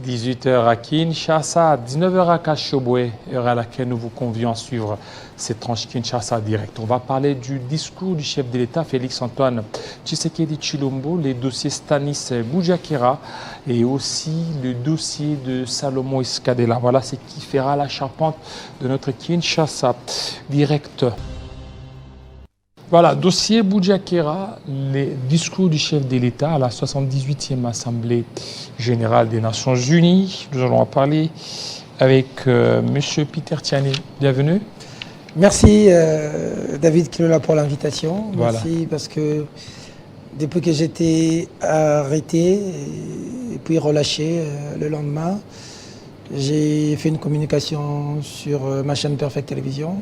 18h à Kinshasa, 19h à Kashobwe, heure à laquelle nous vous convions à suivre cette tranche Kinshasa direct. On va parler du discours du chef de l'État, Félix-Antoine Tshisekedi Tshilombo, les dossiers Stanis Boudiakera et aussi le dossier de Salomon Iskadela. Voilà ce qui fera la charpente de notre Kinshasa direct. Voilà, dossier Boudiakera, les discours du chef de l'État à la 78e Assemblée générale des Nations Unies. Nous allons en parler avec M. Peter Tiani. Bienvenue. Merci David Kilola pour l'invitation. Voilà. Merci parce que depuis que j'étais arrêté et puis relâché le lendemain, j'ai fait une communication sur ma chaîne Perfect Télévision.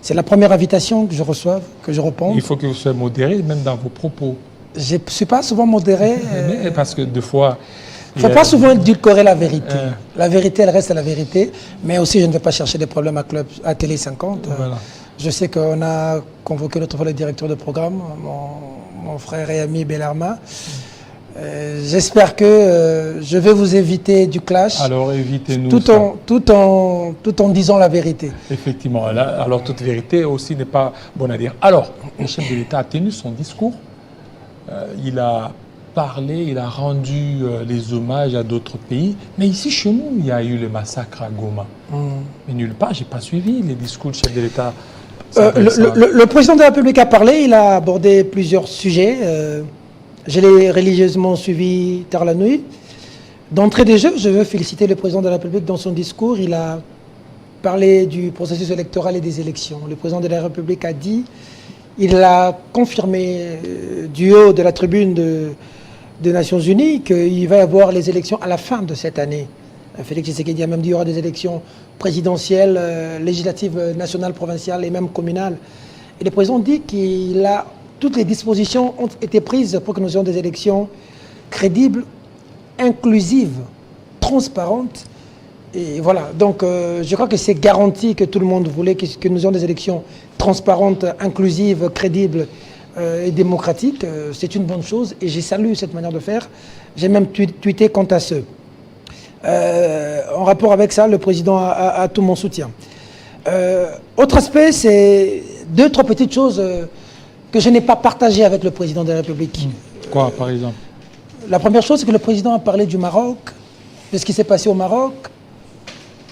C'est la première invitation que je reçois, que je réponds. Il faut que vous soyez modéré, même dans vos propos. Je ne suis pas souvent modéré. Parce que des fois... Il ne faut pas souvent édulcorer la vérité. La vérité, elle reste la vérité. Mais aussi, je ne vais pas chercher des problèmes à Télé 50. Voilà. Je sais qu'on a convoqué l'autre fois le directeur de programme, mon frère et ami Bellarma. J'espère que je vais vous éviter du clash. Alors évitez-nous tout en disant la vérité. Effectivement. Là, alors toute vérité aussi n'est pas bonne à dire. Alors, le chef de l'État a tenu son discours. Il a parlé, il a rendu les hommages à d'autres pays. Mais ici, chez nous, il y a eu le massacre à Goma. Mais nulle part, je n'ai pas suivi les discours du chef de l'État. Le président de la République a parlé, il a abordé plusieurs sujets. Je l'ai religieusement suivi tard la nuit. D'entrée des jeux, je veux féliciter le président de la République dans son discours. Il a parlé du processus électoral et des élections. Le président de la République a dit, il a confirmé du haut de la tribune des Nations Unies qu'il va y avoir les élections à la fin de cette année. Félix Tshisekedi a même dit qu'il y aura des élections présidentielles, législatives, nationales, provinciales et même communales. Et le président dit qu'il a... Toutes les dispositions ont été prises pour que nous ayons des élections crédibles, inclusives, transparentes. Et voilà, donc je crois que c'est garanti que tout le monde voulait que nous ayons des élections transparentes, inclusives, crédibles et démocratiques. C'est une bonne chose et j'ai salué cette manière de faire. J'ai même tweeté quant à ce. En rapport avec ça, le président a tout mon soutien. Autre aspect, c'est deux, trois petites choses que je n'ai pas partagé avec le président de la République. Quoi, par exemple? La première chose, c'est que le président a parlé du Maroc, de ce qui s'est passé au Maroc,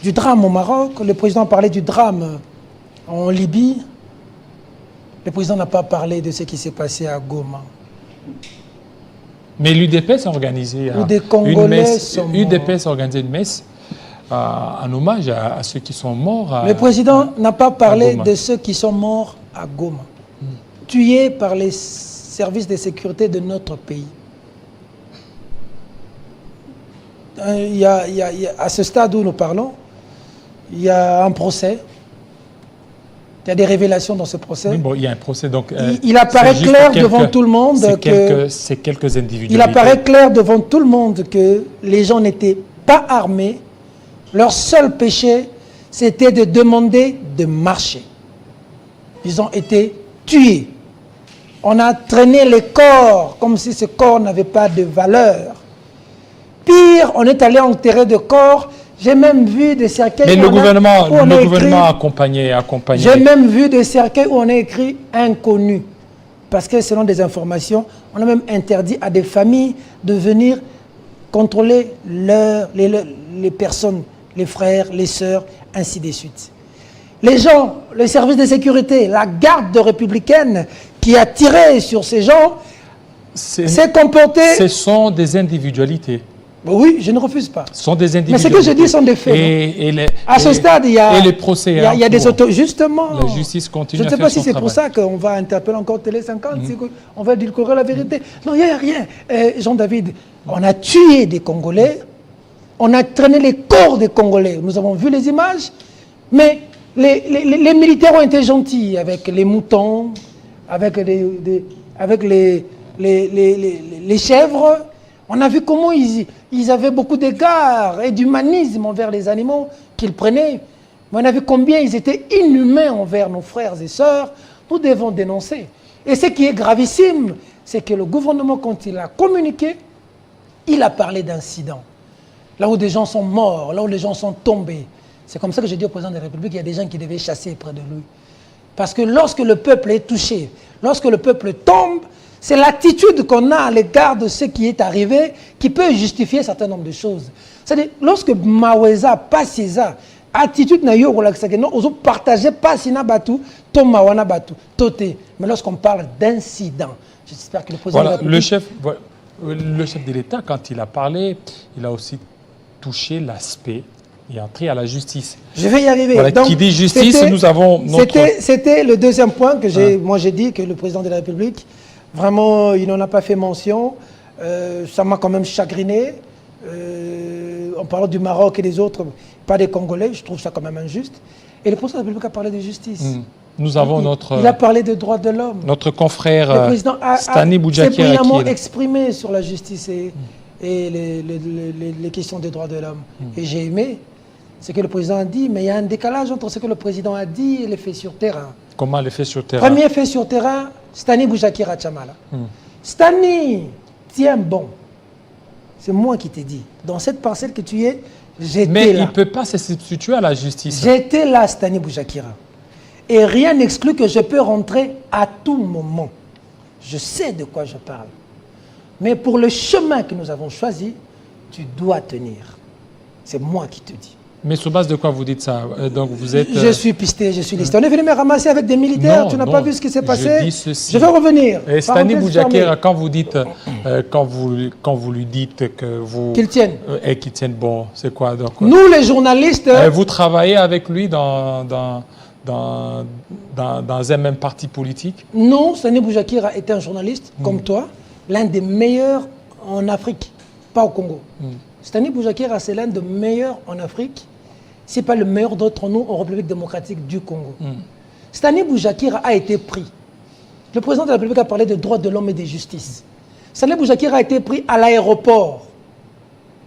du drame au Maroc. Le président a parlé du drame en Libye. Le président n'a pas parlé de ce qui s'est passé à Goma. Mais l'UDPS a organisé une messe en hommage à ceux qui sont morts. Le président n'a pas parlé de ceux qui sont morts à Goma, tués par les services de sécurité de notre pays. À ce stade où nous parlons, il y a un procès. Il y a des révélations dans ce procès. Oui, bon, il y a un procès, donc... il apparaît clair devant tout le monde que... C'est quelques individus. Il apparaît clair devant tout le monde que les gens n'étaient pas armés. Leur seul péché, c'était de demander de marcher. Ils ont été tués. On a traîné les corps comme si ce corps n'avait pas de valeur. Pire, on est allé enterrer des corps. J'ai même vu des cercueils... Mais le gouvernement a accompagné. J'ai même vu des cercueils où on a écrit « inconnu ». Parce que selon des informations, on a même interdit à des familles de venir contrôler les personnes, les frères, les sœurs, ainsi de suite. Les gens, les services de sécurité, la garde républicaine qui a tiré sur ces gens s'est comporté... Ce sont des individualités. Oui, je ne refuse pas. Ce sont des individus. Mais ce que je dis sont des faits. À ce stade, il y a... Et les procès. Il y a des autos... Justement. La justice continue à faire son travail. Je ne sais pas si c'est pour ça qu'on va interpeller encore Télé 50, on va édulcorer la vérité. Non, il n'y a rien. Jean-David, on a tué des Congolais, on a traîné les corps des Congolais. Nous avons vu les images, mais les militaires ont été gentils avec les moutons, avec les chèvres. On a vu comment ils avaient beaucoup d'égards et d'humanisme envers les animaux qu'ils prenaient. Mais on a vu combien ils étaient inhumains envers nos frères et sœurs. Nous devons dénoncer. Et ce qui est gravissime, c'est que le gouvernement, quand il a communiqué, il a parlé d'incidents. là où des gens sont morts, là où les gens sont tombés. C'est comme ça que je dis au président de la République, il y a des gens qui devaient chasser près de lui. Parce que lorsque le peuple est touché, lorsque le peuple tombe, c'est l'attitude qu'on a à l'égard de ce qui est arrivé qui peut justifier un certain nombre de choses. C'est-à-dire, lorsque Maweza, Passiza, attitude na yo relaxé, non, on partage pas sina batu, tomawana batu, toté. Mais lorsqu'on parle d'incident, j'espère que le président. Voilà, le chef de l'État, quand il a parlé, il a aussi touché l'aspect et entré à la justice. Je vais y arriver. Voilà, donc, qui dit justice, nous avons notre... C'était le deuxième point que j'ai. Moi, j'ai dit que le président de la République, vraiment, il n'en a pas fait mention. Ça m'a quand même chagriné. En parlant du Maroc et des autres, pas des Congolais, je trouve ça quand même injuste. Et le président de la République a parlé de justice. Nous avons il a parlé de droits de l'homme. Notre confrère le président Stani Boudiakira s'est brillamment exprimé sur la justice et les questions des droits de l'homme. Et j'ai aimé ce que le président a dit, mais il y a un décalage entre ce que le président a dit et les faits sur terrain. Comment les faits sur terrain? Premier fait sur terrain, Stani Boudiakira Tchamala. Stani, tiens bon. C'est moi qui t'ai dit. Dans cette parcelle que tu es, j'étais là. Mais il ne peut pas se substituer à la justice. J'étais là, Stani Boudiakira. Et rien n'exclut que je peux rentrer à tout moment. Je sais de quoi je parle. Mais pour le chemin que nous avons choisi, tu dois tenir. C'est moi qui te dis. Mais sur base de quoi vous dites ça? Donc vous êtes... Je suis pisté, je suis listé. On est venu me ramasser avec des militaires, tu n'as pas vu ce qui s'est passé? Je dis ceci. Je vais revenir. Et Stani Boudiakira, quand vous dites, quand vous lui dites que vous... Qu'il tienne. Et qu'il tienne bon, c'est quoi donc? Nous les journalistes... vous travaillez avec lui dans un même parti politique? Non, Stani Boudiakira était un journaliste, comme toi, l'un des meilleurs en Afrique, pas au Congo. Stani Boudiakira, c'est l'un des meilleurs en Afrique. Ce n'est pas le meilleur d'entre nous en République démocratique du Congo. Stani Boudiakira a été pris. Le président de la République a parlé de droits de l'homme et de justice. Stani Boudiakira a été pris à l'aéroport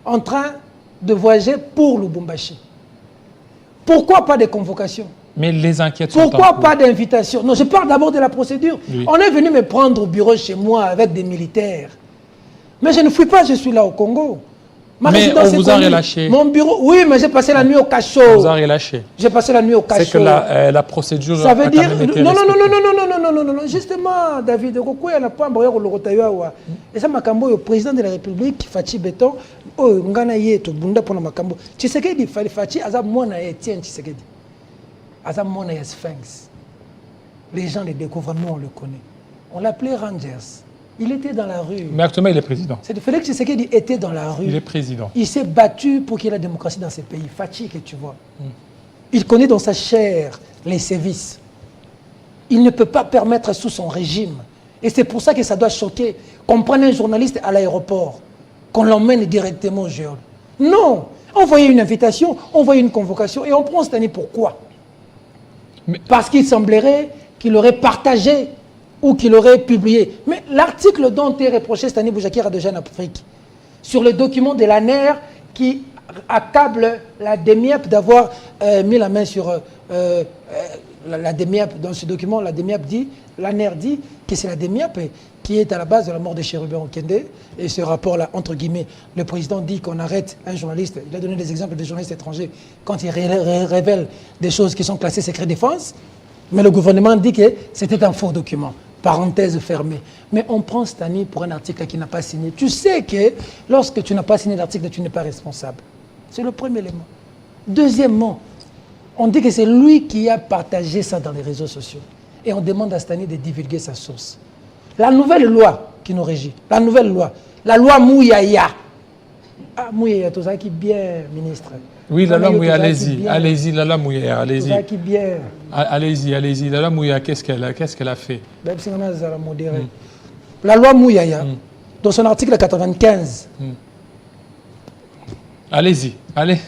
en train de voyager pour Lubumbashi. Pourquoi pas de convocation? Mais les enquêtes sont en cours. Pourquoi pas d'invitation? Non, je parle d'abord de la procédure. Oui. On est venu me prendre au bureau chez moi avec des militaires. Mais je ne fuis pas, je suis là au Congo. Mais on vous a relâché. Mon bureau, oui, mais j'ai passé la nuit au cachot. On vous a relâché. J'ai passé la nuit au cachot. C'est que la procédure... Ça veut dire... Non, justement, David, il n'a pas et ça, Makambo, le président de la République, Fachi Béton, oh, ngana yeto, bunda pour Makambo. Tshisekedi, Fachi, Azab Mona et Tien Tshisekedi. Azab Mona et Sphinx. Les gens le découvrent, nous on le connaît. On l'appelait Rangers. Il était dans la rue. Mais actuellement, il est président. C'est Félix Tshisekedi était dans la rue. Il est président. Il s'est battu pour qu'il y ait la démocratie dans ces pays. Fachi, que tu vois. Il connaît dans sa chair les sévices. Il ne peut pas permettre sous son régime. Et c'est pour ça que ça doit choquer qu'on prenne un journaliste à l'aéroport, qu'on l'emmène directement au géol. Non, envoyer une invitation, envoyer une convocation, et on prend Stani pourquoi? Parce qu'il semblerait qu'il aurait partagé ou qu'il aurait publié. Mais l'article dont est reproché Stani Boudiakira de Jeune Afrique, sur le document de l'ANER qui accable la DEMIEP d'avoir mis la main sur la DEMIEP. Dans ce document, la DEMIEP dit, l'ANER dit que c'est la DEMIEP qui est à la base de la mort de Chérubin Okende. Et ce rapport-là, entre guillemets, le président dit qu'on arrête un journaliste. Il a donné des exemples de journalistes étrangers quand il révèle des choses qui sont classées secret défense. Mais le gouvernement dit que c'était un faux document. Parenthèse fermée. Mais on prend Stani pour un article qui n'a pas signé. Tu sais que lorsque tu n'as pas signé l'article, tu n'es pas responsable. C'est le premier élément. Deuxièmement, on dit que c'est lui qui a partagé ça dans les réseaux sociaux. Et on demande à Stani de divulguer sa source. La nouvelle loi qui nous régit, la nouvelle loi, la loi Mouyaya. Ah, Mouyaya, tout ça qui bien, ministre. Oui, la loi Mouyaya, allez-y, allez-y, la loi Mouyaya, allez-y. Tout ça qui bien. Allez-y, la loi Mouyaya, qu'est-ce qu'elle a fait? La loi Mouyaya, dans son article 95. Allez-y, allez.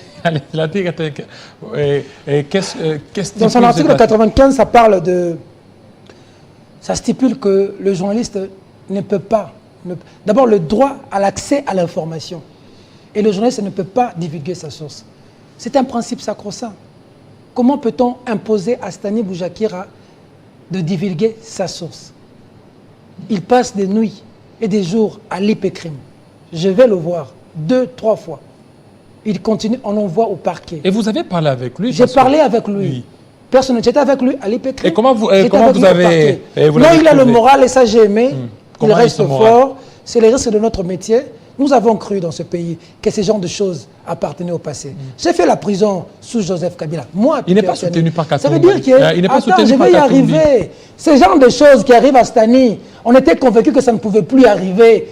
Dans son article 95, ça parle de... Ça stipule que le journaliste ne peut pas... D'abord, le droit à l'accès à l'information. Et le journaliste ne peut pas divulguer sa source. C'est un principe sacro-saint. Comment peut-on imposer à Stani Boudiakira de divulguer sa source? Il passe des nuits et des jours à l'IPCRIM. Je vais le voir 2, 3 fois. il continue, on l'envoie au parquet. Et vous avez parlé avec lui? J'ai parlé avec lui. Oui. Personne, j'étais avec lui à l'IPECRI. Et comment vous avez... Non, il a le moral et ça j'ai aimé. Il reste moral? fort. C'est le risque de notre métier. Nous avons cru dans ce pays que ce genre de choses appartenaient au passé. J'ai fait la prison sous Joseph Kabila. Moi, il n'est pas soutenu par Katumbi. Ça veut dire que... Il n'est pas Attends, soutenu je par vais y Katumbi. arriver. Ce genre de choses qui arrivent à Stani, on était convaincus que ça ne pouvait plus arriver.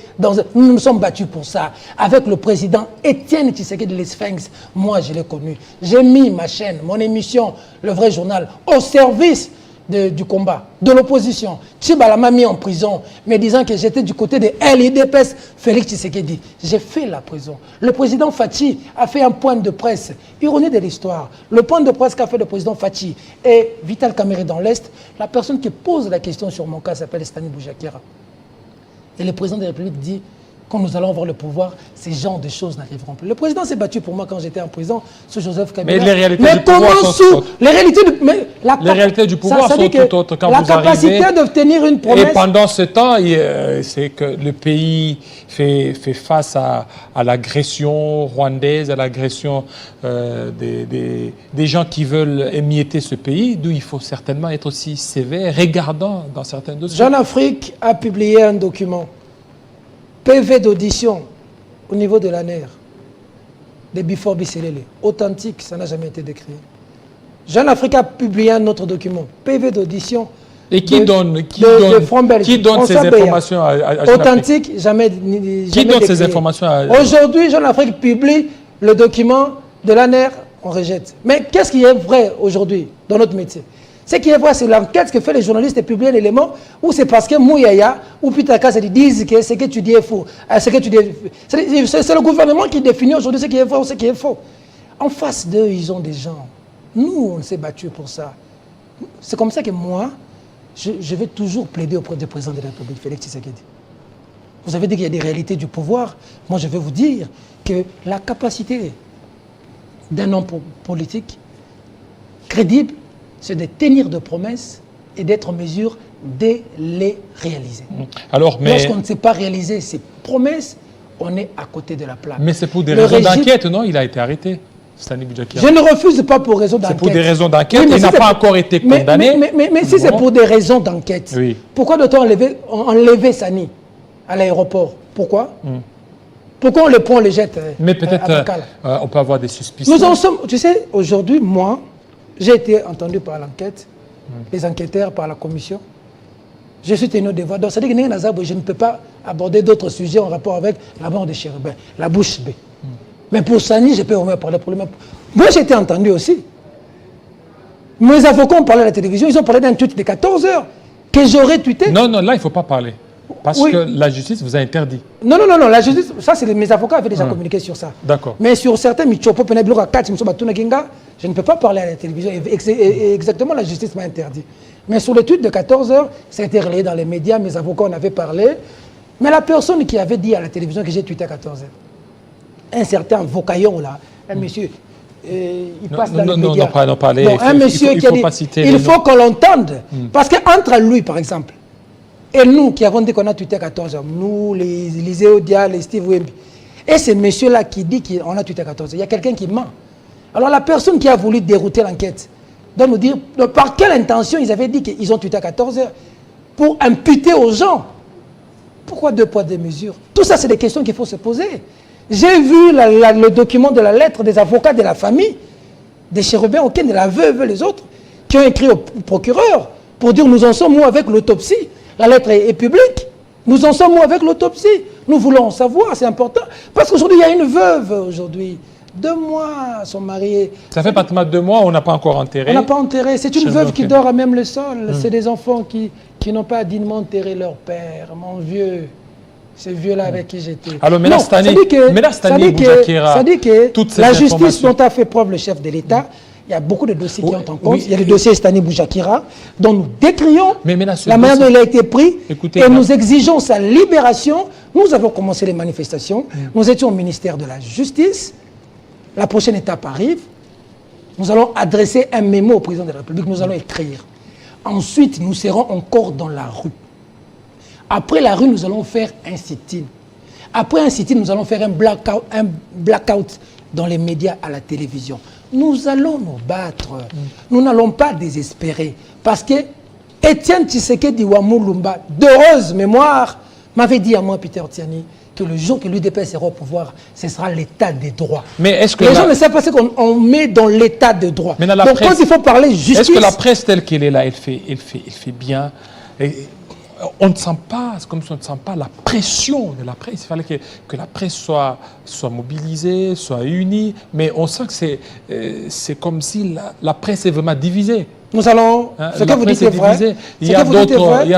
Nous nous sommes battus pour ça. Avec le président Étienne Tshisekedi de l'Esphinx, moi je l'ai connu. J'ai mis ma chaîne, mon émission, le vrai journal, au service du combat, de l'opposition. Tchibala m'a mis en prison, me disant que j'étais du côté de l'IDPS, Félix Tshisekedi. J'ai fait la prison. Le président Fachi a fait un point de presse. Ironie de l'histoire. Le point de presse qu'a fait le président Fachi et Vital Kamerhe dans l'Est, la personne qui pose la question sur mon cas s'appelle Stani Boujakera. Et le président de la République dit, quand nous allons avoir le pouvoir, ces genres de choses n'arriveront plus. Le président s'est battu pour moi quand j'étais en prison sous Joseph Kabila. Mais les réalités du pouvoir sont tout autres. Les réalités du pouvoir sont tout autres quand vous arrivez. La capacité de tenir une promesse... Et pendant ce temps, c'est que le pays fait face à l'agression rwandaise, à l'agression des gens qui veulent émietter ce pays, d'où il faut certainement être aussi sévère, regardant dans certains dossiers. Jeune Afrique a publié un document. PV d'audition au niveau de la NER, des Before Biselele, authentique, ça n'a jamais été décrit. Jeune Afrique a publié un autre document, PV d'audition. Et qui donne ces informations à Jeune authentique, jamais qui donne ces informations à... Aujourd'hui, Jeune Afrique publie le document de la NER, on rejette. Mais qu'est-ce qui est vrai aujourd'hui dans notre métier? Ce qui est vrai, c'est l'enquête que fait les journalistes et publier un élément ou c'est parce que Mouyaya ou Pitaka disent que ce que tu dis est faux. C'est le gouvernement qui définit aujourd'hui ce qui est vrai ou ce qui est faux. En face d'eux, ils ont des gens. Nous, on s'est battus pour ça. C'est comme ça que moi, je vais toujours plaider auprès du président de la République, Félix Tshisekedi. Vous avez dit qu'il y a des réalités du pouvoir. Moi, je vais vous dire que la capacité d'un homme politique crédible, c'est de tenir de promesses et d'être en mesure de les réaliser. Alors, mais... Lorsqu'on ne sait pas réaliser ces promesses, on est à côté de la plaque. Mais c'est pour des raisons d'enquête, non? Il a été arrêté, Stani Boujakera. Je ne refuse pas pour raison d'enquête. C'est pour des raisons d'enquête, oui, il n'a pas encore été condamné. Mais si c'est pour des raisons d'enquête, oui. Pourquoi doit-on enlever Stani à l'aéroport? Pourquoi Pourquoi on le prend, on le jette? Mais peut-être on peut avoir des suspicions. Nous en sommes, tu sais, aujourd'hui, moi, j'ai été entendu par l'enquête, les enquêteurs, par la commission. Je suis tenu au devoir. Donc, c'est-à-dire que je ne peux pas aborder d'autres sujets en rapport avec la mort de Chérubin, la bouche B. Mais pour Sani, je peux au moins parler pour lui-même. Moi, j'ai été entendu aussi. Mes avocats ont parlé à la télévision, ils ont parlé d'un tweet de 14 heures que j'aurais tweeté. Non, non, là, il ne faut pas parler. Parce que la justice vous a interdit. Non, non, non, non, la justice, ça, c'est mes avocats avaient déjà communiqué sur ça. D'accord. Mais sur certains, je ne peux pas parler à la télévision. Exactement, la justice m'a interdit. Mais sur le tweet de 14 heures, ça a été relayé dans les médias, mes avocats en avaient parlé. Mais la personne qui avait dit à la télévision que j'ai tweeté à 14 heures, un certain Vocaillon, là, un monsieur, il passe dans les médias. Non, pas les, un monsieur qui a dit, il faut qu'on l'entende. Parce qu'entre lui, par exemple, et nous qui avons dit qu'on a tweeté à 14 heures, nous, les Élisée Odia, les Steve Wemby, et ce monsieur-là qui dit qu'on a tweeté à 14 heures, il y a quelqu'un qui ment. Alors la personne qui a voulu dérouter l'enquête doit nous dire par quelle intention ils avaient dit qu'ils ont tweeté à 14 heures pour imputer aux gens. Pourquoi 2 poids 2 mesures? Tout ça, c'est des questions qu'il faut se poser. J'ai vu le document de la lettre des avocats de la famille, des chérubins, de la veuve, les autres, qui ont écrit au procureur pour dire nous en sommes où avec l'autopsie. La lettre est publique. Nous en sommes où avec l'autopsie? Nous voulons en savoir, c'est important. Parce qu'aujourd'hui, il y a une veuve aujourd'hui. 2 mois, son mari... Ça fait pratiquement 2 mois, on n'a pas encore enterré. On n'a pas enterré. C'est une veuve qui dort à même le sol. C'est des enfants qui n'ont pas dignement enterré leur père. Mon vieux, ce vieux-là avec qui j'étais. Alors, mais là, Stani Boujakera, ça dit que la justice dont a fait preuve le chef de l'État, il y a beaucoup de dossiers qui ont en compte. Il y a le dossier Stani Boujakera, dont nous décrions la manière dont il a été pris. Et nous exigeons sa libération. Nous avons commencé les manifestations. Nous étions au ministère de la Justice. La prochaine étape arrive. Nous allons adresser un mémo au président de la République. Nous allons écrire. Ensuite, nous serons encore dans la rue. Après la rue, nous allons faire un sit-in. Après un sit-in, nous allons faire un blackout dans les médias, à la télévision. Nous allons nous battre. Nous n'allons pas désespérer. Parce que Étienne Tshisekedi Wamulumba, d'heureuse mémoire, m'avait dit à moi, Peter Tiani, que le jour que l'UDP sera au pouvoir, ce sera l'état des droits. Mais est-ce que les gens ne savent pas ce qu'on met dans l'état de droit. Donc presse, quand il faut parler justice... Est-ce que la presse telle qu'elle est là, elle fait bien on ne sent pas, c'est comme si on ne sent pas la pression de la presse. Il fallait que la presse soit mobilisée, soit unie, mais on sent que c'est comme si la presse est vraiment divisée. Nous allons... Ce que vous dites est vrai. Il y a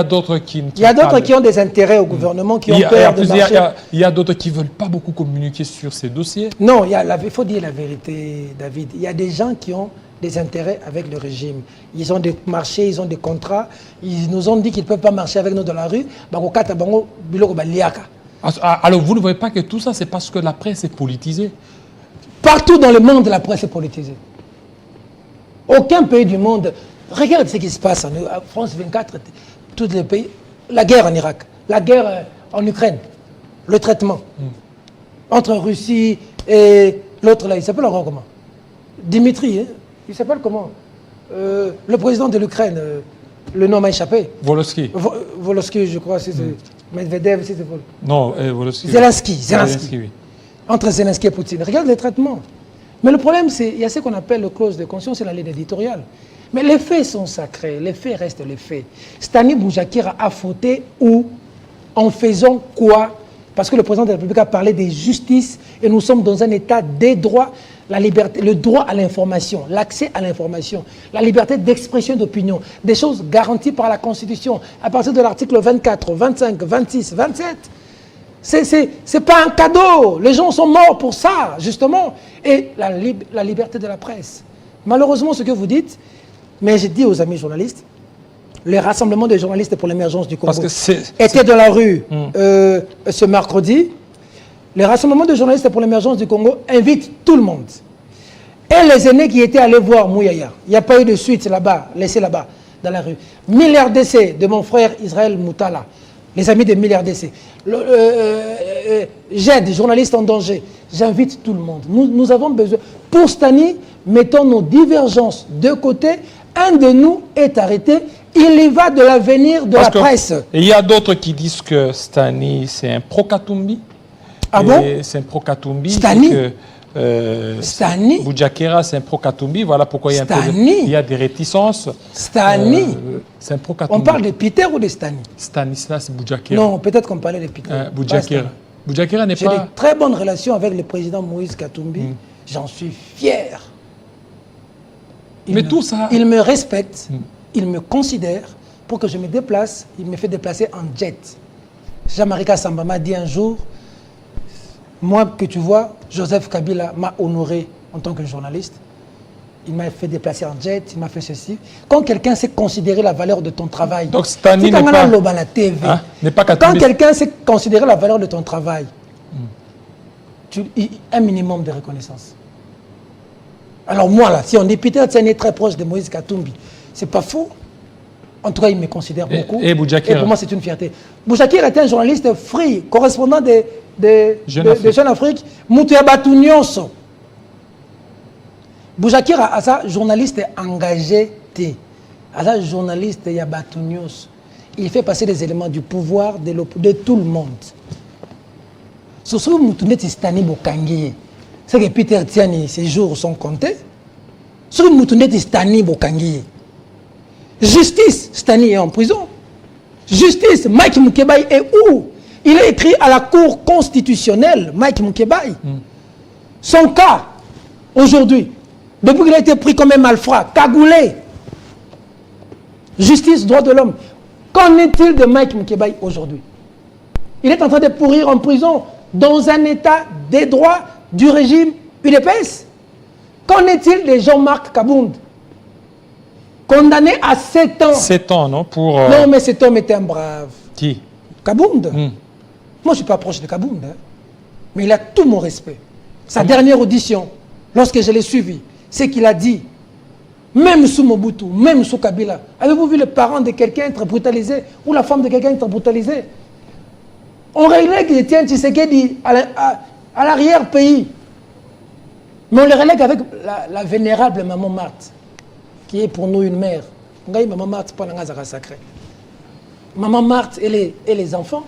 d'autres qui... Il y a d'autres qui ont des intérêts au gouvernement, qui ont peur de marcher. Il y a d'autres qui ne veulent pas beaucoup communiquer sur ces dossiers. Non, il faut dire la vérité, David. Il y a des gens qui ont des intérêts avec le régime. Ils ont des marchés, ils ont des contrats. Ils nous ont dit qu'ils ne peuvent pas marcher avec nous dans la rue. Alors vous ne voyez pas que tout ça, c'est parce que la presse est politisée? Partout dans le monde, la presse est politisée. Aucun pays du monde... Regarde ce qui se passe en France 24, tous les pays. La guerre en Irak, la guerre en Ukraine, le traitement entre Russie et l'autre là, il s'appelle encore comment? Dimitri, hein? Il s'appelle comment? Le président de l'Ukraine, le nom m'a échappé. Volosky. Volosky, je crois, c'est Medvedev, c'est non, Volosky. Zelensky. Oui. Entre Zelensky et Poutine. Regarde les traitements. Mais le problème, c'est qu'il y a ce qu'on appelle le clause de conscience et la ligne éditoriale. Mais les faits sont sacrés, les faits restent les faits. Stani Boujakira a fauté où? En faisant quoi? Parce que le président de la République a parlé de justice et nous sommes dans un état des droits, la liberté, le droit à l'information, l'accès à l'information, la liberté d'expression d'opinion, des choses garanties par la Constitution à partir de l'article 24, 25, 26, 27. C'est pas un cadeau. Les gens sont morts pour ça, justement. Et la liberté de la presse. Malheureusement, ce que vous dites, mais j'ai dit aux amis journalistes, les rassemblements des journalistes pour l'émergence du Congo étaient dans la rue ce mercredi. Les rassemblements des journalistes pour l'émergence du Congo invitent tout le monde. Et les aînés qui étaient allés voir Mouyaya, il n'y a pas eu de suite là-bas, laissé là-bas, dans la rue. Milliard d'essais de mon frère Israël Moutala, les amis des milliards d'essais. J'aide, journalistes en danger. J'invite tout le monde. Nous avons besoin. Pour Stani, mettons nos divergences de côté. Un de nous est arrêté. Il y va de l'avenir de la presse. Il y a d'autres qui disent que Stani, c'est un pro-Katumbi. Ah bon? C'est un pro-Katumbi. Stani? Stani Boujakera, c'est un pro-Katumbi. Voilà pourquoi il y a des réticences. Stani c'est un pro-Katumbi. On parle de Peter ou de Stani? Stanislas Boujakera. Non, peut-être qu'on parlait de Peter. Boujakera. Boujakera n'est pas... J'ai de très bonnes relations avec le président Moïse Katumbi. J'en suis fier. Il me respecte, il me considère. Pour que je me déplace, il me fait déplacer en jet. Jean-Marie Kassamba m'a dit un jour, moi que tu vois, Joseph Kabila m'a honoré en tant que journaliste. Il m'a fait déplacer en jet, il m'a fait ceci. Quand quelqu'un sait considérer la valeur de ton travail, donc Stani n'est pas quand quelqu'un sait considérer la valeur de ton travail, un minimum de reconnaissance. Alors moi là, si on dit Peter Tiani est très proche de Moïse Katumbi, c'est pas faux. En tout cas, il me considère beaucoup. Et pour moi, c'est une fierté. Boujakira était un journaliste free, correspondant de Jeune Afrique. Moutia Batounioso. Boujakira, à ça, journaliste engagé. À ça, journaliste Yabatounios. Il fait passer des éléments du pouvoir de tout le monde. Ce que Moutouneti Stani Bokangi, c'est que Peter Tiani, ses jours sont comptés. Ce que Moutouneti Stani Bokangi. Justice, Stani est en prison. Justice, Mike Moukebaï est où? Il est écrit à la Cour constitutionnelle, Mike Moukebaï. Son cas, aujourd'hui, depuis qu'il a été pris comme un malfrat, cagoulé. Justice, droit de l'homme. Qu'en est-il de Mike Moukebaï aujourd'hui? Il est en train de pourrir en prison dans un état des droits du régime UDPS. Qu'en est-il de Jean-Marc Kabound? Condamné à 7 ans. 7 ans, non? Non, mais cet homme était un brave. Qui? Kabound. Moi, je ne suis pas proche de Kabound. Hein. Mais il a tout mon respect. Sa dernière audition, lorsque je l'ai suivi, c'est qu'il a dit, même sous Mobutu, même sous Kabila, avez-vous vu les parents de quelqu'un être brutalisé ou la femme de quelqu'un être brutalisée? On relègue Étienne Tshisekedi à l'arrière-pays. Mais on le relègue avec la vénérable Maman Marthe, qui est pour nous une mère. Maman Marthe, pas la sacré. Maman Marthe et les enfants.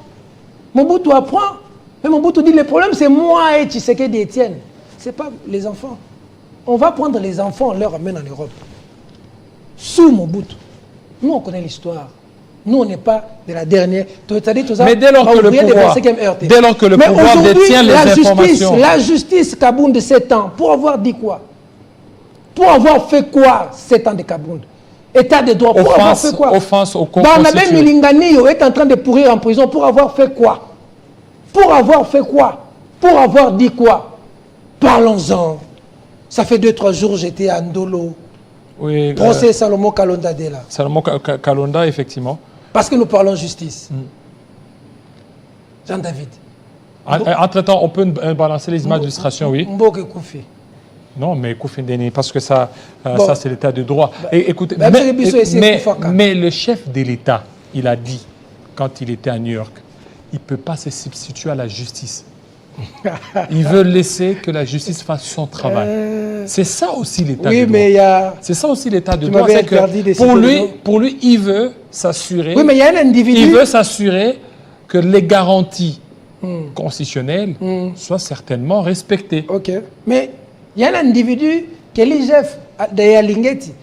Mobutu apprend. Mais Mobutu dit, le problème c'est moi et Tshisekedi Étienne. Ce n'est pas les enfants. On va prendre les enfants, on les ramène en Europe. Sous Mobutu. Nous, on connaît l'histoire. Nous, on n'est pas de la dernière. Mais dès lors que le pouvoir détient les informations. La justice Kabound de 7 ans, pour avoir dit quoi? Pour avoir fait quoi 7 ans de Kabound? État de droit, pour avoir fait quoi? Offense au corps Barnabé constitué. Milinganiyo est en train de pourrir en prison pour avoir fait quoi? Pour avoir fait quoi? Pour avoir dit quoi? Parlons-en. Ça fait 2-3 jours, j'étais à Ndolo. Oui, procès Salomon Kalonda là. Salomon Kalonda, effectivement. Parce que nous parlons justice. Jean-David. Entre-temps, on peut balancer les images d'illustration, oui. Mboke Koufi. Non, mais Koufi Ndeni, parce que ça, Bon. ça c'est l'état de droit. Bah, Et, écoutez, bah, mais le chef de l'État, il a dit, quand il était à New York, il ne peut pas se substituer à la justice. Il veut laisser que la justice fasse son travail. C'est ça aussi l'état de droit. Mais il y a... C'est ça aussi l'état de droit. C'est que pour lui, il veut s'assurer. Oui, mais il y a un individu. Il veut s'assurer que les garanties constitutionnelles soient certainement respectées. Ok. Mais il y a un individu que l'IGF de Yalingeti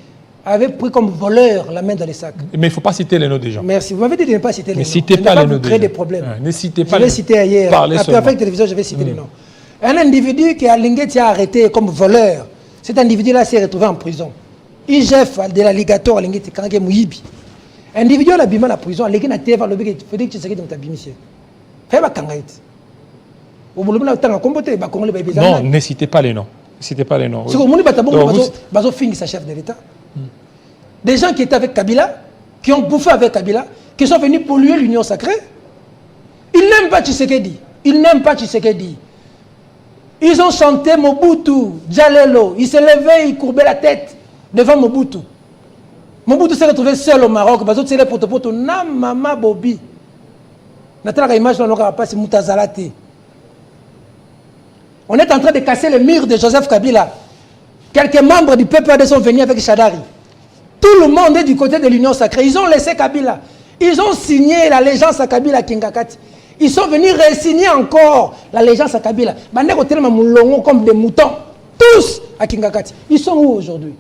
avait pris comme voleur la main dans les sacs. Mais il ne faut pas citer les noms des gens. Merci. Vous m'avez dit de ne pas citer les noms. Ne citez pas les noms des gens. Créer des problèmes. Ne citez pas je vais citer ailleurs. Après la télévision, je vais citer les noms. Un individu que Yalingeti a arrêté comme voleur, cet individu-là s'est retrouvé en prison. IGF de l'alligator Yalingeti, quand il est mouibi. Individu à l'abîme à la prison, il a été le il faut dire que tu sais que tu as bimé. Fais-moi kangaït. Non, ne citez pas les noms. Ne citez pas les noms. C'est comme Bazo Fing, sa chef de l'État. Des gens qui étaient avec Kabila, qui ont bouffé avec Kabila, qui sont venus polluer l'Union sacrée. Ils n'aiment pas Tshisekedi. Ils n'aiment pas Tshisekedi. Ils ont chanté Mobutu, Djalelo. Ils se levaient, ils courbaient la tête devant Mobutu. Mobutu s'est retrouvé seul au Maroc. Bazo c'est les potopoto. Na mama Bobi. Nathalie image dans notre passe Moutazalate. On est en train de casser le mur de Joseph Kabila. Quelques membres du PPRD sont venus avec Chadari. Tout le monde est du côté de l'Union sacrée. Ils ont laissé Kabila. Ils ont signé l'allégeance à Kabila Kingakati. Ils sont venus re-signer encore l'allégeance à Kabila. Comme des moutons. Tous à Kingakati. Ils sont où aujourd'hui?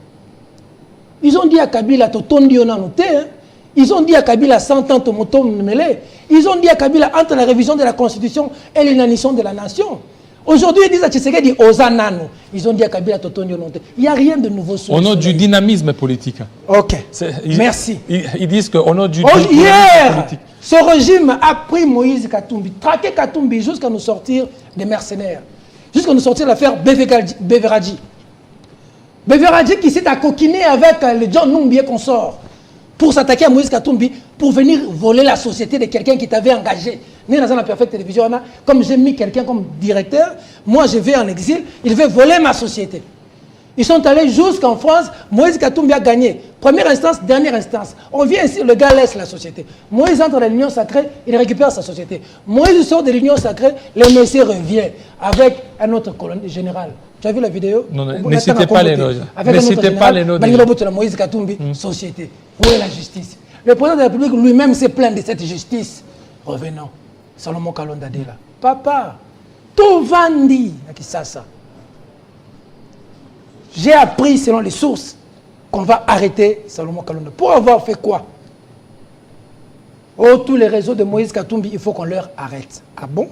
Ils ont dit à Kabila, ils ont dit à Kabila 100 ans, ils ont dit à Kabila entre la révision de la Constitution et l'inanition de la nation. Aujourd'hui, ils disent à Tshisekedi, Ozanano. Ils ont dit à Kabila, il n'y a rien de nouveau sur au nom du dynamisme politique. Ok. Merci. Ils disent qu'au nom du dynamisme politique. Ce régime a pris Moïse Katumbi, traqué Katumbi jusqu'à nous sortir des mercenaires. Jusqu'à nous sortir l'affaire Beveradji. Beveradji qui s'est coquiné avec le John Numbi consort pour s'attaquer à Moïse Katumbi, pour venir voler la société de quelqu'un qui t'avait engagé. Nous, dans la Perfecte Télévision, comme j'ai mis quelqu'un comme directeur, moi je vais en exil, il veut voler ma société. Ils sont allés jusqu'en France, Moïse Katumbi a gagné. Première instance, dernière instance. On vient ici, le gars laisse la société. Moïse entre dans l'Union sacrée, il récupère sa société. Moïse sort de l'Union sacrée, le monsieur revient avec un autre colonel général. Tu as vu la vidéo? Non, ne citez pas les noms. Ne citez pas les noms. Moïse Katumbi, société. Où est la justice? Le président de la République lui-même s'est plaint de cette justice. Revenons. Salomon Kalonda là. Papa, tout vandi à Kisasa. J'ai appris selon les sources qu'on va arrêter Salomon Kalonda. Pour avoir fait quoi? Oh, tous les réseaux de Moïse Katumbi, il faut qu'on leur arrête. Ah bon?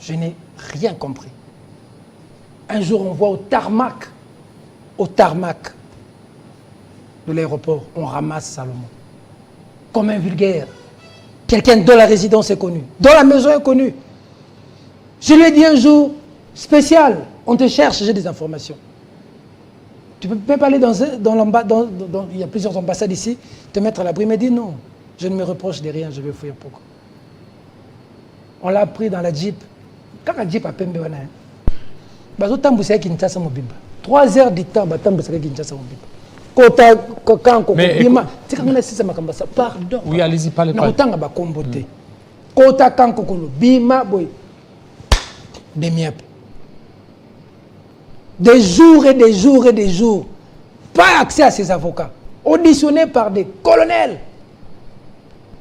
Je n'ai rien compris. Un jour, on voit au tarmac de l'aéroport, on ramasse Salomon. Comme un vulgaire. Quelqu'un dont la résidence est connue, dont la maison est connue. Je lui ai dit un jour, spécial, on te cherche, j'ai des informations. Tu peux même pas aller il y a plusieurs ambassades ici, te mettre à l'abri. Il m'a dit non, je ne me reproche de rien, je vais fouiller pourquoi. On l'a pris dans la Jeep. Quand la Jeep a pembe, on a 3 heures du temps, mais, pardon. oui, allez-y, parlez pas. Kota Kankokolo, Bima Boy, des miap. Des jours et des jours et des jours. Pas accès à ces avocats. Auditionnés par des colonels.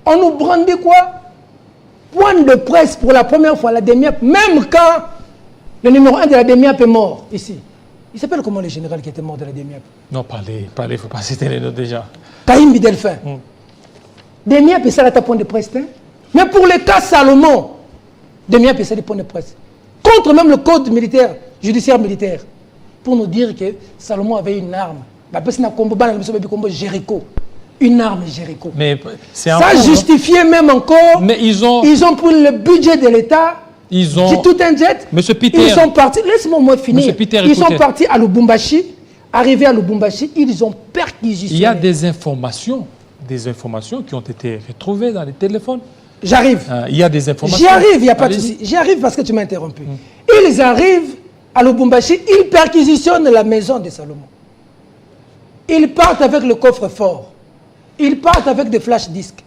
On nous brandit quoi? Point de presse pour la première fois, la DEMIAP, même quand le numéro 1 de la DEMIAP est mort, ici. Il s'appelle comment le général qui était mort de la DEMIAP? Non, parlez, il ne faut pas citer les noms déjà. Kaïm Bidelfin. DEMIAP, c'est là ta point de presse. Hein? Mais pour le cas Salomon, DEMIAP, c'est des points de presse. Contre même le code militaire, judiciaire militaire, pour nous dire que Salomon avait une arme. Jéricho. Une arme Jéricho. Mais ça justifiait même encore. Mais ils ont pris le budget de l'État. Ils ont. C'est tout un jet. Monsieur Peter. Ils sont partis. Laisse-moi finir. Peter, ils sont partis à Lubumbashi. Arrivés à Lubumbashi, ils ont perquisitionné. Il y a des informations qui ont été retrouvées dans les téléphones. J'arrive. Il y a des informations. J'y arrive, il n'y a pas de souci. J'y arrive parce que tu m'as interrompu. Ils arrivent à Lubumbashi, ils perquisitionnent la maison de Salomon. Ils partent avec le coffre-fort. Ils partent avec des flash disques.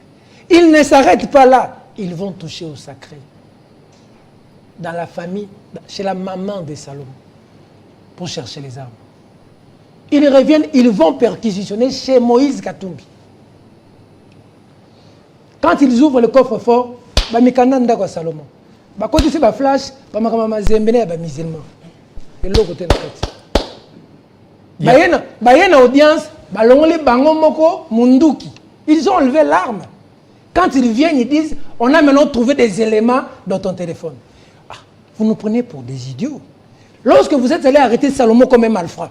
Ils ne s'arrêtent pas là. Ils vont toucher au sacré. Dans la famille, chez la maman de Salomon, pour chercher les armes. Ils reviennent, ils vont perquisitionner chez Moïse Katumbi. Quand ils ouvrent le coffre-fort, Bamikananda kwa Salomon. Quand ils font flash, Bamakama Zembene ba musulman. Et l'autre côté la tête. Bayena audience, balongoli bango moko munduki. Ils ont enlevé l'arme. Quand ils viennent, ils disent, on a maintenant trouvé des éléments dans ton téléphone. Ah, vous nous prenez pour des idiots. Lorsque vous êtes allé arrêter Salomon comme un malfrat,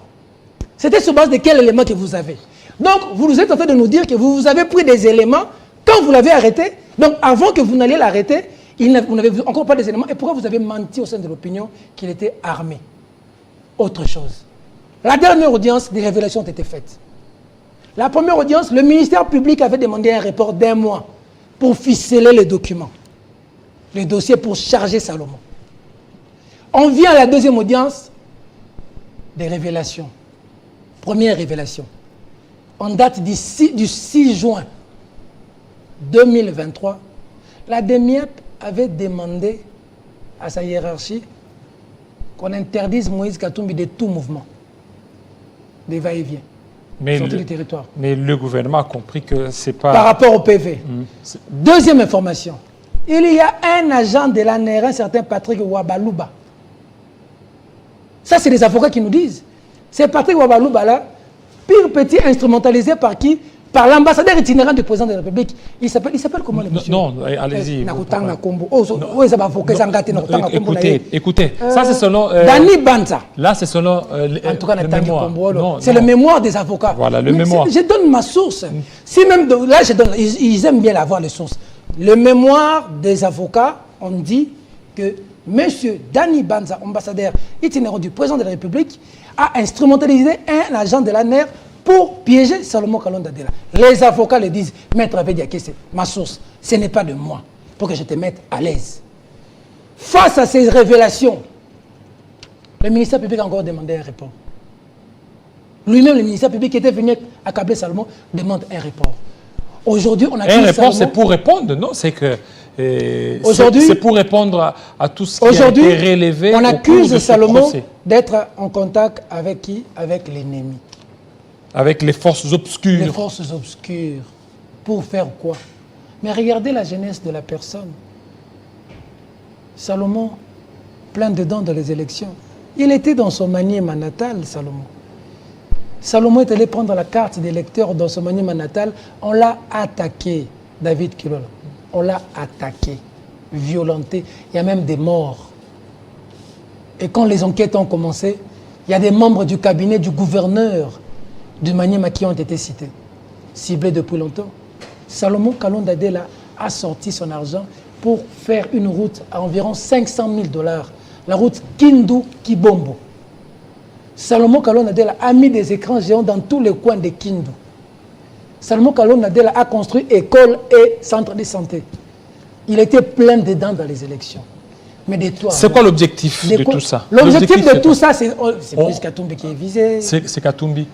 c'était sur base de quel élément que vous avez? Donc, vous êtes en train de nous dire que vous avez pris des éléments quand vous l'avez arrêté. Donc, avant que vous n'alliez l'arrêter, vous n'avez encore pas des éléments. Et pourquoi vous avez menti au sein de l'opinion qu'il était armé? Autre chose. La dernière audience, des révélations ont été faites. La première audience, le ministère public avait demandé un report d'1 mois pour ficeler les documents, les dossiers pour charger Salomon. On vient à la deuxième audience, des révélations. Première révélation. En date du 6 juin 2023, la DEMIAP avait demandé à sa hiérarchie qu'on interdise Moïse Katumbi de tout mouvement, des va-et-vient, sortir du territoire. Mais le gouvernement a compris que c'est pas... Par rapport au PV. Deuxième information. Il y a un agent de l'ANR, un certain Patrick Wabaluba. Ça, c'est les avocats qui nous disent. C'est Patrick Wabaluba là, pire petit, instrumentalisé par qui? Par l'ambassadeur itinérant du président de la République. Il s'appelle comment le monsieur? Non, allez-y. Écoutez, ça c'est selon... Dani Banza. Là c'est selon en tout cas, le mémoire. C'est le mémoire des avocats. Voilà, le mémoire. Je donne ma source. Si même là, ils aiment bien avoir les sources. Le mémoire des avocats, on dit que monsieur Dani Banza, ambassadeur itinérant du président de la République, a instrumentalisé un agent de l'ANR pour piéger Salomon Kalonda Adela. Les avocats le disent, maître Abediaké, c'est ma source, ce n'est pas de moi, pour que je te mette à l'aise. Face à ces révélations, le ministère public a encore demandé un report. Lui-même, le ministère public qui était venu accabler Salomon, demande un report. Aujourd'hui, on a un report, c'est pour répondre, non? C'est que c'est pour répondre à tout ce qui a été relevé. On accuse Salomon d'être en contact avec qui? Avec l'ennemi. Avec les forces obscures. Les forces obscures. Pour faire quoi? Mais regardez la jeunesse de la personne. Salomon, plein dedans dans les élections. Il était dans son maniema natal, Salomon. Salomon est allé prendre la carte des électeurs dans son maniema natal. On l'a attaqué, David Kilolo. On l'a attaqué, violenté. Il y a même des morts. Et quand les enquêtes ont commencé, il y a des membres du cabinet du gouverneur du Maniema qui ont été cités, ciblés depuis longtemps. Salomon Kalonda Adela a sorti son argent pour faire une route à environ 500 000 $, la route Kindu-Kibombo. Salomon Kalonda Adela a mis des écrans géants dans tous les coins de Kindu. Salomon Kalonda Adela a construit école et centre de santé. Il était plein dedans dans les élections. Mais de toi. C'est quoi l'objectif de tout ça? L'objectif de tout ça, c'est plus Katumbi qui est visé. C'est Katumbi.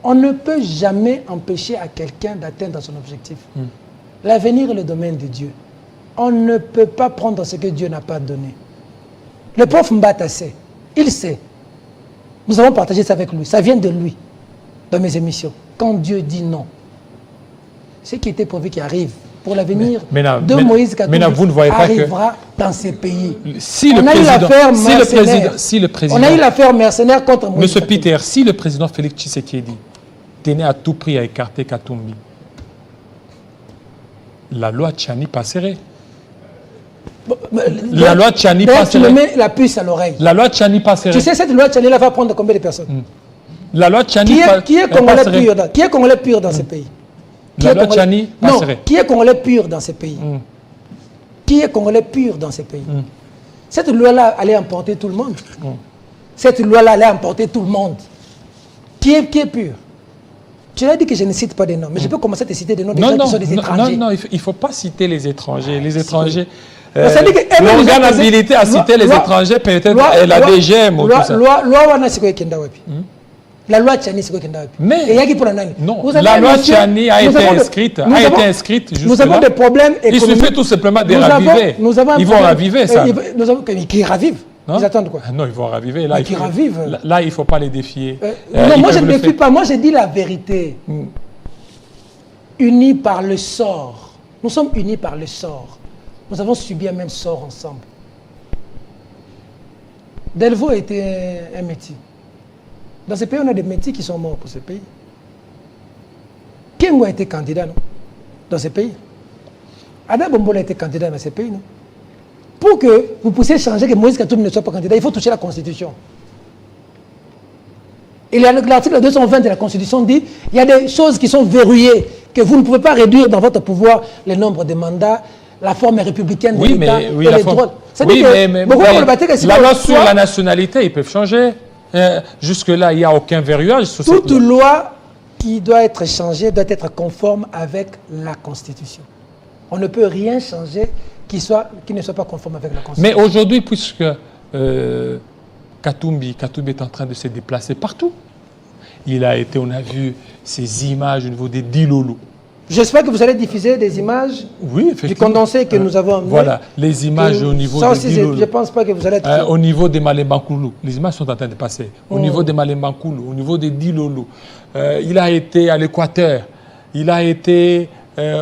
On ne peut jamais empêcher à quelqu'un d'atteindre son objectif. L'avenir est le domaine de Dieu. On ne peut pas prendre ce que Dieu n'a pas donné. Le prof Mbata sait. Il sait. Nous avons partagé ça avec lui. Ça vient de lui, dans mes émissions. Quand Dieu dit non, ce qui était prévu qui arrive pour l'avenir de Moïse Katumbi arrivera dans ces pays. On a eu l'affaire mercenaire contre Moïse Monsieur Peter, si le président Félix Tshisekedi tenait à tout prix à écarter Katumbi, la loi Tchani passerait. La loi Tchani passerait. Tu me mets la puce à l'oreille. La loi Tchani passerait. Tu sais, cette loi Tchani va prendre combien de personnes? La loi Tchani qui est congolais pur dans ce pays? La loi Tchani passerait. Non, qui est congolais pur dans ce pays? Qui est congolais pur dans ce pays? Cette loi-là allait emporter tout le monde. Cette loi-là allait emporter tout le monde. Qui est pur? Tu as dit que je ne cite pas des noms, mais je peux commencer à te citer des noms des gens qui sont des étrangers. Non, il ne faut pas citer les étrangers. Les étrangers... L'organabilité à citer les étrangers, peut-être la DGM ou tout ça. La loi Tchani, c'est quoi qui est là? Mais non, la loi Tchani a été inscrite jusque-là. Nous avons des problèmes économiques. Il suffit tout simplement de raviver. Ils vont raviver ça. Qui ravivent? Ils attendent quoi? Non, ils vont raviver. Là, il ne faut pas les défier. Non, moi je ne défie pas. Moi je dis la vérité. Unis par le sort. Nous sommes unis par le sort. Nous avons subi un même sort ensemble. Delvaux était un métier. Dans ce pays, on a des métiers qui sont morts pour ce pays. Kengo a été candidat, non? Dans ce pays. Ada Bombola a été candidat dans ce pays, non? Pour que vous puissiez changer, que Moïse Katumbi ne soit pas candidat, il faut toucher la Constitution. Et l'article 220 de la Constitution dit il y a des choses qui sont verrouillées, que vous ne pouvez pas réduire dans votre pouvoir le nombre de mandats, la forme républicaine de l'État et les droits. La loi sur la nationalité, ils peuvent changer. Jusque-là, il n'y a aucun verrouillage. Toute loi qui doit être changée doit être conforme avec la Constitution. On ne peut rien changer qui ne soit pas conforme avec la Constitution. Mais aujourd'hui, puisque Katumbi est en train de se déplacer partout, on a vu ces images au niveau des Dilolo. J'espère que vous allez diffuser des images du condensé que nous avons amené. Voilà, les images au niveau des Dilolo. Je ne pense pas que vous allez être... au niveau des Malembankoulou, les images sont en train de passer. Au niveau des Malembankoulou, au niveau des Dilolo. Il a été à l'Équateur, il a été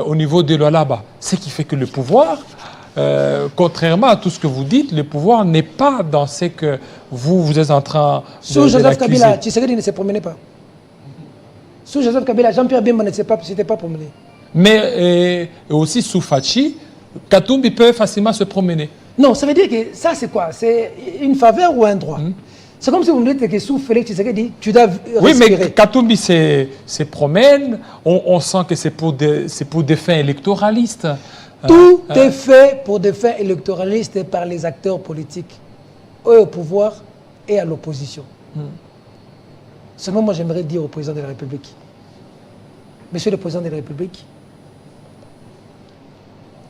au niveau de l'Olaba. Ce qui fait que le pouvoir, contrairement à tout ce que vous dites, le pouvoir n'est pas dans ce que vous êtes en train de Sous Joseph Kabila, Tshisekedi ne se promenait pas. Sous Joseph Kabila, Jean-Pierre Bemba ne s'était pas promené. Mais aussi sous Fachi, Katumbi peut facilement se promener. Non, ça veut dire que ça c'est quoi? C'est une faveur ou un droit? C'est comme si vous me dites que sous Félix Tshisekedi, tu dois respirer. Oui, mais Katumbi se promène, on sent que c'est pour des fins électoralistes. Tout est fait pour des fins électoralistes par les acteurs politiques, eux au pouvoir et à l'opposition. Seulement, moi, j'aimerais dire au président de la République, Monsieur le Président de la République,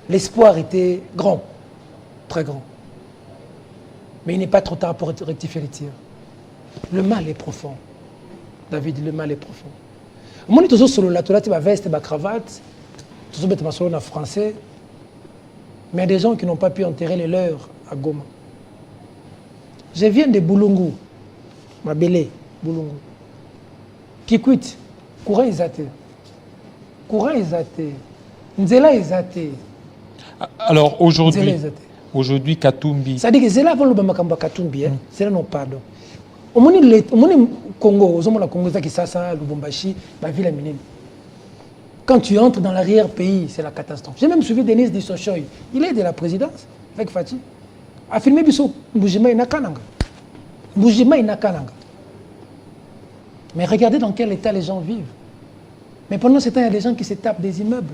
l'espoir était grand, très grand. Mais il n'est pas trop tard pour rectifier les tirs. Le mal est profond. David, le mal est profond. Moi, je suis toujours sur la toilette, ma veste, ma cravate, toujours sur le français. Mais il y a des gens qui n'ont pas pu enterrer les leurs à Goma. Je viens de Boulungu, ma belle, Boulungu. Kikwit, courant exaté. Courant exaté. Nzela exaté. Alors aujourd'hui, Katumbi. Ça dit que Zela va le Bamakamba Katumbi, Zela non pardon. Au Congo, au Congo, Kisasa, Lubumbashi, ma ville est minime. Quand tu entres dans l'arrière-pays, c'est la catastrophe. J'ai même suivi Denis Dissochoy. Il est de la présidence avec Fatih. A filmé Bissou, Mbujima Inakananga. Mbujima Inakananga. Mais regardez dans quel état les gens vivent. Mais pendant ce temps, il y a des gens qui se tapent des immeubles.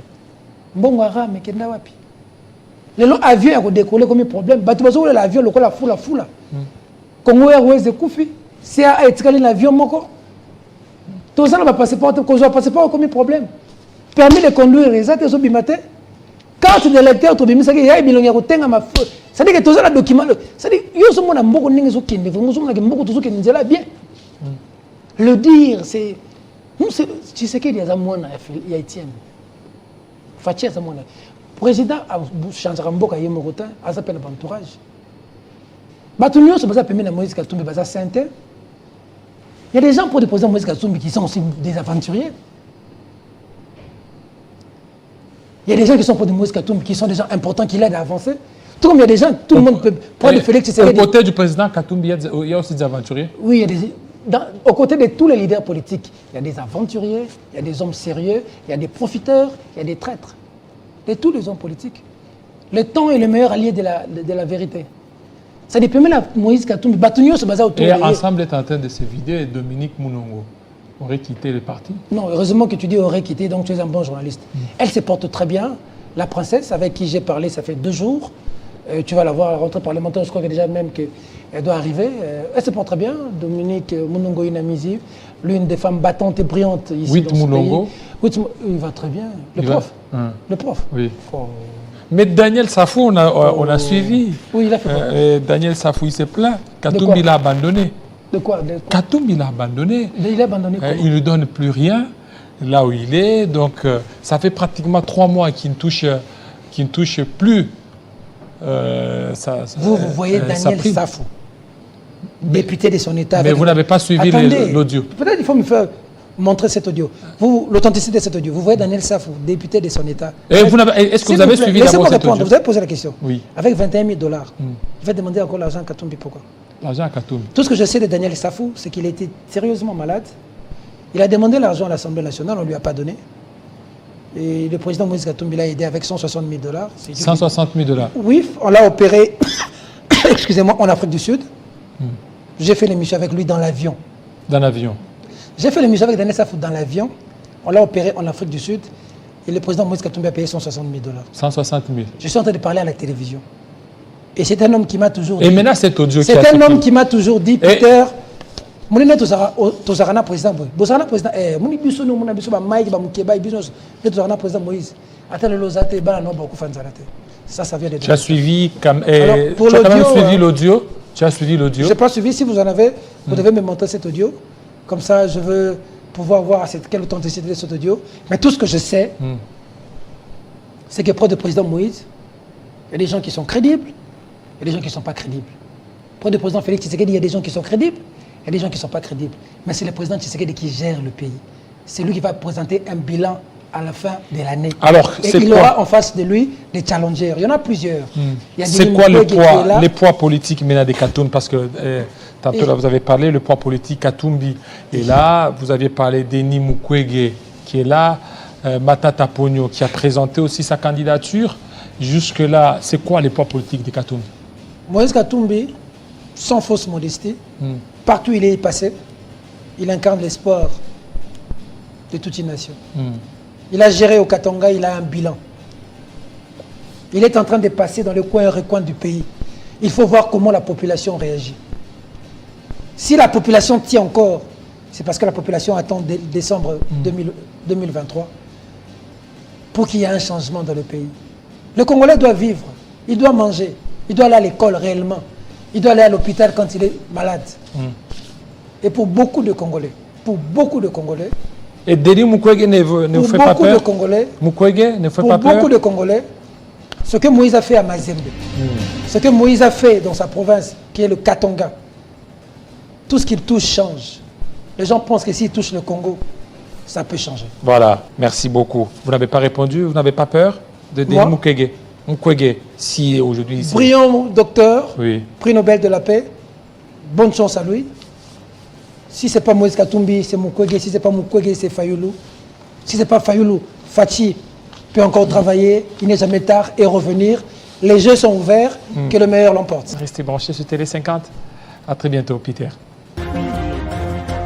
Mbongwara, mais Kendawapi. Les avions ont décollé comme un problème. Batubazo, l'avion, le la foula. Congo Airways de Koufi. C'est à être l'avion moko. Tout ça, on va passer par comme un problème. Permis de conduire les autres matin. Carte de lecteur, tu as il y a des gens qui ont ma faute. Ça dit que tout ça, le document. Ça dit que nous sommes beaucoup de gens qui ont bien. Le dire, c'est. Tu sais qu'il y a un monde, il y a Étienne. Fatia, c'est un monde. président changera mboka ye mokota azape na entourage bato nyonso baza pembeni na Moïse Katumbi baza sainte. Il y a des gens pour le président Moïse Katumbi qui sont aussi des aventuriers. Il y a des gens qui sont pour Moïse Katumbi qui sont des gens importants qui l'aident à avancer. Tout comme il y a des gens, tout le monde peut prendre Félix Tshisekedi. Au côté du président Katumbi, il y a aussi des aventuriers. Oui, il y a aux côtés de tous les leaders politiques, il y a des aventuriers, il y a des hommes sérieux, il y a des profiteurs, il y a des traîtres. De tous les hommes politiques. Le temps est le meilleur allié de la vérité. Ça dépend même de Moïse Katumbi. Batunio se base autour de lui. Et ensemble est en train de se vider et Dominique Mounongo aurait quitté le parti. Non, heureusement que tu dis aurait quitté, donc tu es un bon journaliste. Elle se porte très bien. La princesse avec qui j'ai parlé, ça fait 2 jours. Tu vas la voir à la rentrée parlementaire, je crois que déjà même qu'elle doit arriver. Elle se porte très bien. Dominique Mounongo Inamizi, l'une des femmes battantes et brillantes ici dans ce pays. Il va très bien. Le prof. Oui. Oh. Mais Daniel Safou, on a suivi. Oui, il a fait quoi? Daniel Safou, il s'est plaint. Katumbi l'a abandonné. De quoi? Katumbi l'a abandonné. Il a abandonné quoi? Il ne lui donne plus rien là où il est. Donc, ça fait pratiquement 3 mois qu'il ne touche plus. Vous voyez Daniel Safou, député de son État. Mais vous n'avez pas suivi l'audio. Peut-être il faut me faire montrer cet audio. L'authenticité de cet audio. Vous voyez Daniel Safou, député de son État. Est-ce que vous avez suivi d'abord cet audio? Vous avez posé la question. Oui. Avec 21 000 $. Vous faites demander encore l'argent à Katumbi. Pourquoi? L'argent à Katumbi. Tout ce que je sais de Daniel Safou, c'est qu'il a été sérieusement malade. Il a demandé l'argent à l'Assemblée nationale, on ne lui a pas donné. Et le président Moïse Katumbi l'a aidé avec 160 000 $. 160 000 $. Oui, on l'a opéré, excusez-moi, en Afrique du Sud. J'ai fait l'émission avec lui dans l'avion. Dans l'avion. J'ai fait l'émission avec Daniel Safou dans l'avion. On l'a opéré en Afrique du Sud. Et le président Moïse Katumbi a payé 160 000 $. 160 000. Je suis en train de parler à la télévision. Et c'est un homme qui m'a toujours dit... Et maintenant, cet audio qui a... C'est un homme qui m'a toujours dit, Peter... Mon tozarana président Bozarana président moni biso no mona biso ba Mike ba mukeba biso ne tozarana président Moïse atale lozate bana no ba kufanzala te. Ça vient de... Tu as suivi quand même suivi l'audio. Tu as suivi l'audio. Je n'ai pas suivi. Si vous en avez, vous devez me montrer cet audio. Comme ça, je veux pouvoir voir quelle authenticité de cet audio. Mais tout ce que je sais, c'est que près du président Moïse, il y a des gens qui sont crédibles, il y a des gens qui ne sont pas crédibles. Près du président Félix Tshisekedi, il y a des gens qui sont crédibles, il y a des gens qui ne sont pas crédibles. Mais c'est le président Tshisekedi qui gère le pays. C'est lui qui va présenter un bilan à la fin de l'année. Alors, et il aura en face de lui des challengers. Il y en a plusieurs. C'est quoi le poids politique maintenant de Katumbi? Parce que tantôt, là, vous avez parlé le poids politique Katumbi. Et là, vous aviez parlé d'Denis Mukwege qui est là, Matata Ponyo qui a présenté aussi sa candidature. Jusque-là, c'est quoi le poids politique de Katumbi? Moïse Katumbi, sans fausse modestie, partout où il est passé, il incarne l'espoir de toute une nation. Il a géré au Katanga, il a un bilan. Il est en train de passer dans le coin et recoin du pays. Il faut voir comment la population réagit. Si la population tient encore, c'est parce que la population attend décembre 2023 pour qu'il y ait un changement dans le pays. Le Congolais doit vivre, il doit manger, il doit aller à l'école réellement, il doit aller à l'hôpital quand il est malade. Et pour beaucoup de Congolais, et Denis Mukwege ne vous fait pas peur? Mukwege ne fait pas peur? Pour beaucoup de Congolais, ce que Moïse a fait à Mazembe, ce que Moïse a fait dans sa province, qui est le Katanga, tout ce qu'il touche change. Les gens pensent que s'il touche le Congo, ça peut changer. Voilà, merci beaucoup. Vous n'avez pas répondu, vous n'avez pas peur de Denis Mukwege? Mukwege, si aujourd'hui... Brillant docteur, prix Nobel de la paix, bonne chance à lui. Si ce n'est pas Moïse Katumbi, c'est Mukwege. Si ce n'est pas Mukwege, c'est Fayoulou. Si ce n'est pas Fayoulou, Fachi peut encore travailler, il n'est jamais tard, et revenir. Les jeux sont ouverts, que le meilleur l'emporte. Restez branchés sur Télé 50. À très bientôt, Peter.